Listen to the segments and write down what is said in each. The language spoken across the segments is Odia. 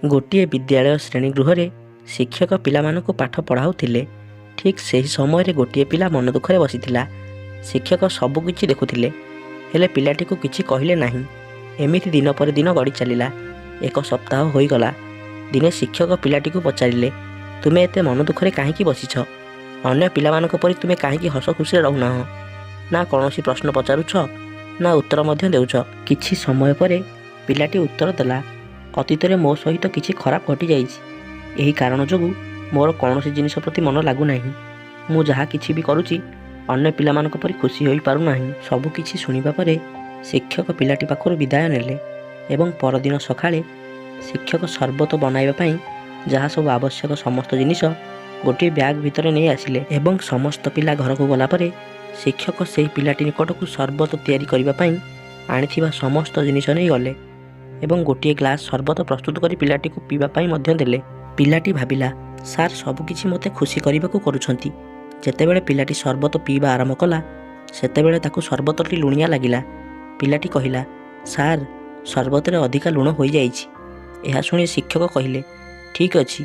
ଗୋଟିଏ ବିଦ୍ୟାଳୟ ଶ୍ରେଣୀଗୃହରେ ଶିକ୍ଷକ ପିଲାମାନଙ୍କୁ ପାଠ ପଢ଼ାଉଥିଲେ। ଠିକ୍ ସେହି ସମୟରେ ଗୋଟିଏ ପିଲା ମନ ଦୁଃଖରେ ବସିଥିଲା। ଶିକ୍ଷକ ସବୁକିଛି ଦେଖୁଥିଲେ, ହେଲେ ପିଲାଟିକୁ କିଛି କହିଲେ ନାହିଁ। ଏମିତି ଦିନ ପରେ ଦିନ ଗଡ଼ି ଚାଲିଲା। 1 ସପ୍ତାହ ହୋଇଗଲା। ଦିନେ ଶିକ୍ଷକ ପିଲାଟିକୁ ପଚାରିଲେ, ତୁମେ ଏତେ ମନ ଦୁଃଖରେ କାହିଁକି ବସିଛ? ଅନ୍ୟ ପିଲାମାନଙ୍କ ପରି ତୁମେ କାହିଁକି ହସ ଖୁସିରେ ରହୁନାହଁ? ନା କୌଣସି ପ୍ରଶ୍ନ ପଚାରୁଛ, ନା ଉତ୍ତର ମଧ୍ୟ ଦେଉଛ? କିଛି ସମୟ ପରେ ପିଲାଟି ଉତ୍ତର ଦେଲା, ଅତୀତରେ ମୋ ସହିତ କିଛି ଖରାପ ଘଟିଯାଇଛି। ଏହି କାରଣ ଯୋଗୁଁ ମୋର କୌଣସି ଜିନିଷ ପ୍ରତି ମନ ଲାଗୁନାହିଁ। ମୁଁ ଯାହା କିଛି ବି କରୁଛି ଅନ୍ୟ ପିଲାମାନଙ୍କ ପରି ଖୁସି ହୋଇପାରୁନାହିଁ। ସବୁ କିଛି ଶୁଣିବା ପରେ ଶିକ୍ଷକ ପିଲାଟି ପାଖରୁ ବିଦାୟ ନେଲେ ଏବଂ ପରଦିନ ସକାଳେ ଶିକ୍ଷକ ସର୍ବତ ବନାଇବା ପାଇଁ ଯାହା ସବୁ ଆବଶ୍ୟକ ସମସ୍ତ ଜିନିଷ ଗୋଟିଏ ବ୍ୟାଗ୍ ଭିତରେ ନେଇ ଆସିଲେ ଏବଂ ସମସ୍ତ ପିଲା ଘରକୁ ଗଲା ପରେ ଶିକ୍ଷକ ସେହି ପିଲାଟି ନିକଟକୁ ସର୍ବତ ତିଆରି କରିବା ପାଇଁ ଆଣିଥିବା ସମସ୍ତ ଜିନିଷ ନେଇ ଗଲେ ଏବଂ ଗୋଟିଏ ଗ୍ଲାସ୍ ସର୍ବତ ପ୍ରସ୍ତୁତ କରି ପିଲାଟିକୁ ପିଇବା ପାଇଁ ମଧ୍ୟ ଦେଲେ। ପିଲାଟି ଭାବିଲା, ସାର୍ ସବୁକିଛି ମୋତେ ଖୁସି କରିବାକୁ କରୁଛନ୍ତି। ଯେତେବେଳେ ପିଲାଟି ସର୍ବତ ପିଇବା ଆରମ୍ଭ କଲା, ସେତେବେଳେ ତାକୁ ସର୍ବତଟି ଲୁଣିଆ ଲାଗିଲା। ପିଲାଟି କହିଲା, ସାର୍ ସର୍ବତରେ ଅଧିକା ଲୁଣ ହୋଇଯାଇଛି। ଏହା ଶୁଣି ଶିକ୍ଷକ କହିଲେ, ଠିକ୍ ଅଛି,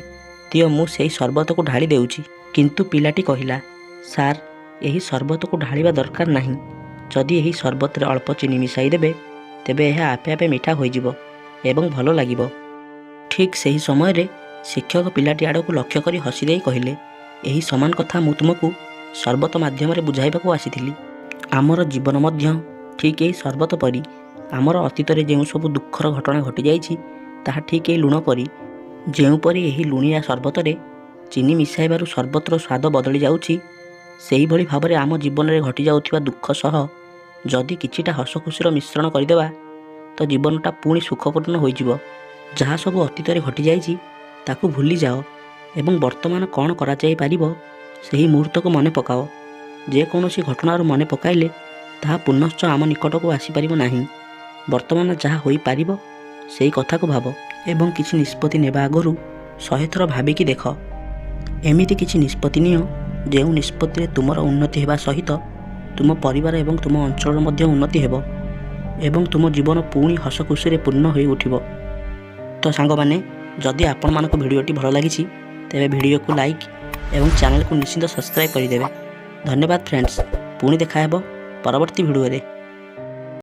ଦିଅ ମୁଁ ସେହି ସର୍ବତକୁ ଢାଳି ଦେଉଛି। କିନ୍ତୁ ପିଲାଟି କହିଲା, ସାର୍ ଏହି ସର୍ବତକୁ ଢାଳିବା ଦରକାର ନାହିଁ। ଯଦି ଏହି ସର୍ବତରେ ଅଳ୍ପ ଚିନି ମିଶାଇ ଦେବେ, ତେବେ ଏହା ଆପେ ଆପେ ମିଠା ହୋଇଯିବ ଏବଂ ଭଲ ଲାଗିବ। ଠିକ୍ ସେହି ସମୟରେ ଶିକ୍ଷକ ପିଲାଟି ଆଡ଼କୁ ଲକ୍ଷ୍ୟ କରି ହସି ଦେଇ କହିଲେ, ଏହି ସମାନ କଥା ମୁଁ ତୁମକୁ ସର୍ବତ ମାଧ୍ୟମରେ ବୁଝାଇବାକୁ ଆସିଥିଲି। ଆମର ଜୀବନ ମଧ୍ୟ ଠିକ୍ ଏହି ସର୍ବତ ପରି। ଆମର ଅତୀତରେ ଯେଉଁ ସବୁ ଦୁଃଖର ଘଟଣା ଘଟିଯାଇଛି, ତାହା ଠିକ୍ ଏହି ଲୁଣ ପରି। ଯେଉଁପରି ଏହି ଲୁଣିଆ ସର୍ବତରେ ଚିନି ମିଶାଇବାରୁ ସର୍ବତର ସ୍ୱାଦ ବଦଳି ଯାଉଛି, ସେହିଭଳି ଭାବରେ ଆମ ଜୀବନରେ ଘଟିଯାଉଥିବା ଦୁଃଖ ସହ ଯଦି କିଛିଟା ହସ ଖୁସିର ମିଶ୍ରଣ କରିଦେବା, ତ ଜୀବନଟା ପୁଣି ସୁଖପୂର୍ଣ୍ଣ ହୋଇଯିବ। ଯାହା ସବୁ ଅତୀତରେ ଘଟିଯାଇଛି ତାକୁ ଭୁଲିଯାଅ ଏବଂ ବର୍ତ୍ତମାନ କ'ଣ କରାଯାଇପାରିବ ସେହି ମୁହୂର୍ତ୍ତକୁ ମନେ ପକାଅ। ଯେକୌଣସି ଘଟଣାରୁ ମନେ ପକାଇଲେ ତାହା ପୁନଶ୍ଚ ଆମ ନିକଟକୁ ଆସିପାରିବ ନାହିଁ। ବର୍ତ୍ତମାନ ଯାହା ହୋଇପାରିବ ସେହି କଥାକୁ ଭାବ ଏବଂ କିଛି ନିଷ୍ପତ୍ତି ନେବା ଆଗରୁ 100 ଥର ଭାବିକି ଦେଖ। ଏମିତି କିଛି ନିଷ୍ପତ୍ତି ନିଅ ଯେଉଁ ନିଷ୍ପତ୍ତିରେ ତୁମର ଉନ୍ନତି ହେବା ସହିତ ତୁମ ପରିବାର ଏବଂ ତୁମ ଅଞ୍ଚଳର ମଧ୍ୟ ଉନ୍ନତି ହେବ ଏବଂ ତୁମ ଜୀବନ ପୁଣି ହସ ଖୁସିରେ ପୂର୍ଣ୍ଣ ହୋଇ ଉଠିବ। ତ ସାଙ୍ଗମାନେ, ଯଦି ଆପଣମାନଙ୍କ ଭିଡ଼ିଓଟି ଭଲ ଲାଗିଛି, ତେବେ ଭିଡ଼ିଓକୁ ଲାଇକ୍ ଏବଂ ଚ୍ୟାନେଲକୁ ନିଶ୍ଚିତ ସବସ୍କ୍ରାଇବ୍ କରିଦେବେ। ଧନ୍ୟବାଦ ଫ୍ରେଣ୍ଡସ୍। ପୁଣି ଦେଖା ହେବ ପରବର୍ତ୍ତୀ ଭିଡ଼ିଓରେ।